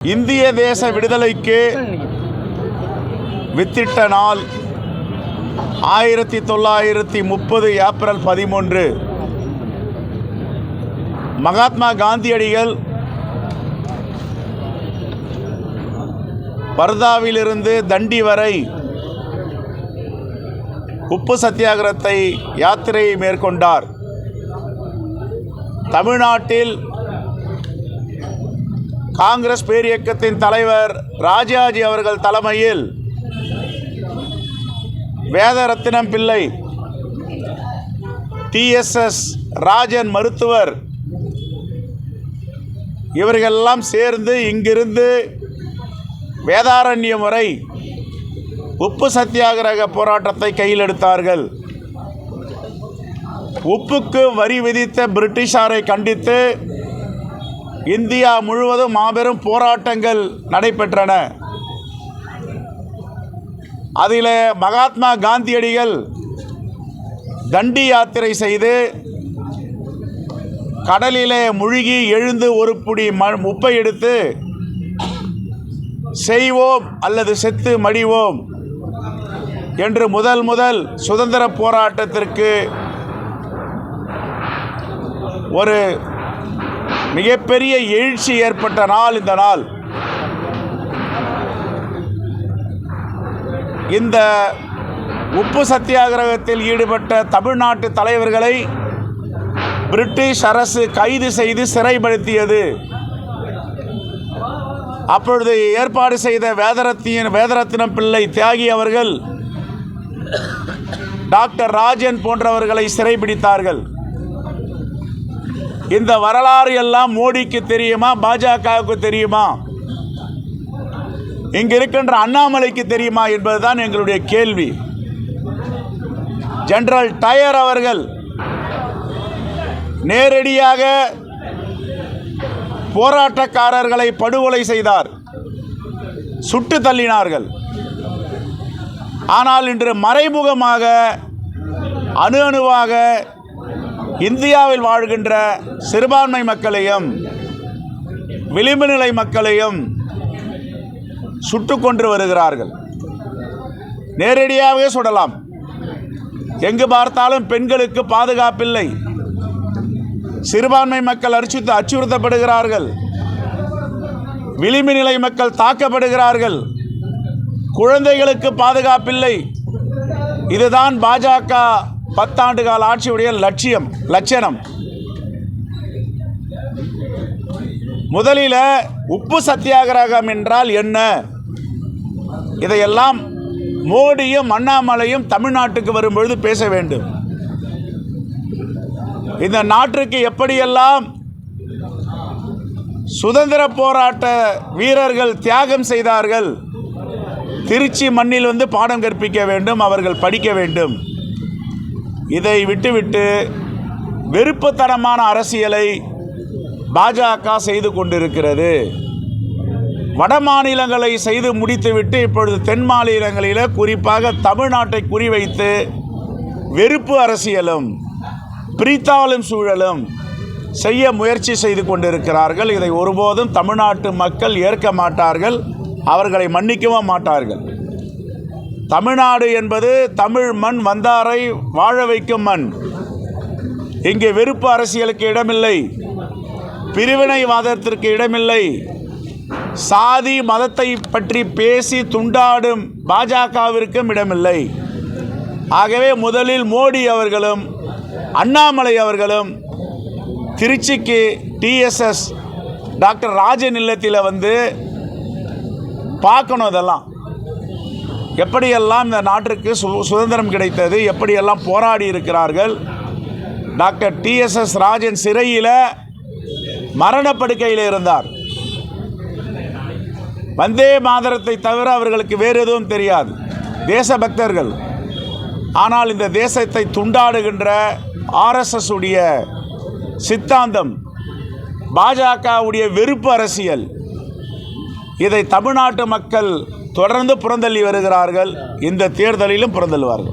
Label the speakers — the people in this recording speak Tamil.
Speaker 1: இந்திய தேச விடுதலைக்கு வித்திட்ட நாள் 1930 ஏப்ரல் 13. மகாத்மா காந்தியடிகள் பர்தாவிலிருந்து தண்டி வரை உப்பு சத்தியாகிரகத்தை யாத்திரையை மேற்கொண்டார். தமிழ்நாட்டில் காங்கிரஸ் பேரியக்கத்தின் தலைவர் ராஜாஜி அவர்கள் தலைமையில் வேதரத்தினம் பிள்ளை, டிஎஸ்எஸ் ராஜன் மருத்துவர் இவர்களெல்லாம் சேர்ந்து இங்கிருந்து வேதாரண்யம் வரை உப்பு சத்தியாகிரக போராட்டத்தை கையில் எடுத்தார்கள். உப்புக்கு வரி விதித்த பிரிட்டிஷாரை கண்டித்து இந்தியா முழுவதும் மாபெரும் போராட்டங்கள் நடைபெற்றன. அதில் மகாத்மா காந்தியடிகள் தண்டி யாத்திரை செய்து கடலிலே முழுகி எழுந்து ஒரு புடி உப்பை எடுத்து செய்வோம் அல்லது செத்து மடிவோம் என்று முதல் சுதந்திர போராட்டத்திற்கு ஒரு மிகப்பெரிய எழுச்சி ஏற்பட்ட நாள் இந்த நாள். இந்த உப்பு சத்தியாகிரகத்தில் ஈடுபட்ட தமிழ்நாட்டு தலைவர்களை பிரிட்டிஷ் அரசு கைது செய்து சிறைப்படுத்தியது. அப்பொழுது ஏற்பாடு செய்த வேதரத்தினம் பிள்ளை தியாகி அவர்கள் டாக்டர் ராஜன் போன்றவர்களை சிறைபிடித்தார்கள். இந்த வரலாறு எல்லாம் மோடிக்கு தெரியுமா, பாஜகவுக்கு தெரியுமா, இங்கு இருக்கின்ற அண்ணாமலைக்கு தெரியுமா என்பதுதான் எங்களுடைய கேள்வி. ஜெனரல் டயர் அவர்கள் நேரடியாக போராட்டக்காரர்களை படுகொலை செய்தார், சுட்டு தள்ளினார்கள். ஆனால் இன்று மறைமுகமாக அணுவாக இந்தியாவில் வாழ்கின்ற சிறுபான்மை மக்களையும் விளிம்பு நிலை மக்களையும் சுட்டு கொன்று வருகிறார்கள். நேரடியாகவே சுடலாம். எங்கு பார்த்தாலும் பெண்களுக்கு பாதுகாப்பில்லை. சிறுபான்மை மக்கள் அச்சுறுத்தப்படுகிறார்கள். விளிம்பு நிலை மக்கள் தாக்கப்படுகிறார்கள். குழந்தைகளுக்கு பாதுகாப்பில்லை. இதுதான் பாஜக 10 ஆண்டு கால ஆட்சியுடைய லட்சணம். முதலில் உப்பு சத்தியாகிரகம் என்றால் என்ன, இதையெல்லாம் மோடியும் அண்ணாமலையும் தமிழ்நாட்டுக்கு வரும்பொழுது பேச வேண்டும். இந்த நாட்டிற்கு எப்படியெல்லாம் சுதந்திர போராட்ட வீரர்கள் தியாகம் செய்தார்கள், திருச்சி மண்ணில் வந்து பாடம் கற்பிக்க வேண்டும், அவர்கள் படிக்க வேண்டும். இதை விட்டுவிட்டு வெறுப்புத்தனமான அரசியலை பாஜக செய்து கொண்டிருக்கிறது. வட மாநிலங்களை செய்து முடித்துவிட்டு இப்பொழுது தென் மாநிலங்களில் குறிப்பாக தமிழ்நாட்டை குறிவைத்து வெறுப்பு அரசியலும் பிரித்தாளும் சூழலும் செய்ய முயற்சி செய்து கொண்டிருக்கிறார்கள். இதை ஒருபோதும் தமிழ்நாட்டு மக்கள் ஏற்க மாட்டார்கள், அவர்களை மன்னிக்கவும் மாட்டார்கள். தமிழ்நாடு என்பது தமிழ் மண், வந்தாரை வாழ வைக்கும் மண். இங்கே வெறுப்பு அரசியலுக்கு இடமில்லை, பிரிவினைவாதத்திற்கு இடமில்லை, சாதி மதத்தை பற்றி பேசி துண்டாடும் பாஜகவிற்கும் இடமில்லை. ஆகவே முதலில் மோடி அவர்களும் அண்ணாமலை அவர்களும் திருச்சிக்கு டிஎஸ்எஸ் டாக்டர் ராஜன் இல்லத்தில் வந்து பார்க்கணும். இதெல்லாம் எப்படியெல்லாம் இந்த நாட்டிற்கு சுதந்திரம் கிடைத்தது, எப்படியெல்லாம் போராடி இருக்கிறார்கள். டாக்டர் டிஎஸ்எஸ் ராஜன் சிறையில் மரணப்படுக்கையில் இருந்தார். வந்தே மாதரத்தை தவிர அவர்களுக்கு வேறு எதுவும் தெரியாது. தேசபக்தர்கள். ஆனால் இந்த தேசத்தை துண்டாடுகின்ற ஆர்எஸ்எஸ் உடைய சித்தாந்தம், பாஜகவுடைய வெறுப்பு அரசியல், இதை தமிழ்நாட்டு மக்கள் தொடர்ந்து புறந்தள்ளி வருகிறார்கள். இந்த தேர்தலிலும் புறந்தள்ளுவார்கள்.